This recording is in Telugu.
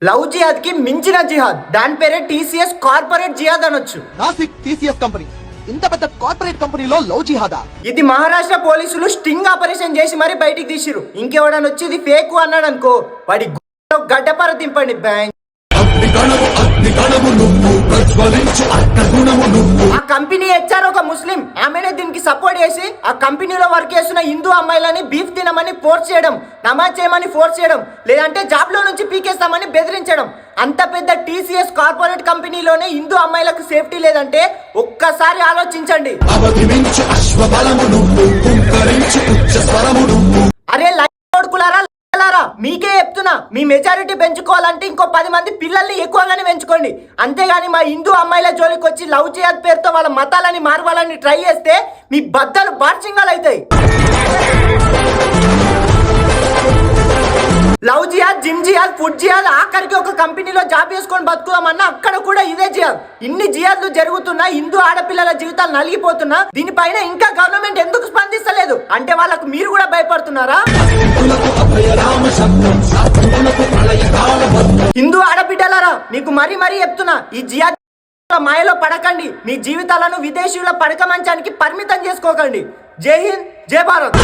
లవ్ జిహాద్ కి మించిన జిహాద్, దాని పేరే టీసీఎస్ కార్పొరేట్ జిహాద్ అనొచ్చు. నాసిక్ టీసీఎస్ కంపెనీ, ఇంత పెద్ద కార్పొరేట్ కంపెనీలో లవ్ జిహాదా? ఇది మహారాష్ట్ర పోలీసులు స్టింగ్ ఆపరేషన్ చేసి మరి బయటికి తీసిరు. ఇంకెవడని వచ్చి ఇది ఫేక్ అన్నాడు అనుకో, వాడి గడ్డపర దింపండి బ్యాంక్. ఆ కంపెనీ హెచ్ఆర్ ఒక ముస్లిం, ఆమెనే దీనికి సపోర్ట్ చేసి ఆ కంపెనీలో వర్క్ చేస్తున్న హిందూ అమ్మాయిలని బీఫ్ తినమని ఫోర్స్ చేయడం, నమాజ్ చేయమని ఫోర్స్ చేయడం, లేదంటే జాబ్ లో నుంచి పీకేస్తామని బెదిరించడం. అంత పెద్ద టీసీఎస్ కార్పొరేట్ కంపెనీలోనే హిందూ అమ్మాయిలకు సేఫ్టీ లేదంటే ఒక్కసారి ఆలోచించండి. అరే కొడుకులారా, మీకే చెప్తున్నా, మీ మెజారిటీ పెంచుకోవాలంటే ఇంకో 10 మంది పిల్లల్ని ఎక్కువగానే పెంచుకోండి. అంతేగాని మా హిందూ అమ్మాయిల జోలికి వచ్చి లవ్ జిహాద్ పేరుతో వాళ్ళ మతాలని మార్వాలని ట్రై చేస్తే మీ బద్దలు బార్చింగాలు అవుతాయి. లవ్ జిహాద్, జిమ్ జిహాద్, ఫుడ్ జిహాద్, ఆఖరికి ఒక కంపెనీలో జాబ్ చేసుకొని బతుకుదామన్నా అక్కడ కూడా ఇదే జిహాద్. ఇన్ని జిహాద్లు జరుగుతున్నా, హిందూ ఆడపిల్లల జీవితాలు నలిగిపోతున్నా, దీనిపైన ఇంకా గవర్నమెంట్ ఎందుకు స్పందిస్తలేదు? అంటే వాళ్ళకు మీరు కూడా భయపడుతున్నారా? హిందూ ఆడబిడ్డలారా, మీకు మరీ చెప్తున్నా, ఈ జిహాద్ మాయలో పడకండి. మీ జీవితాలను విదేశీయుల పడక మంచానికి పరిమితం చేసుకోకండి. జై హింద్, జై భారత్.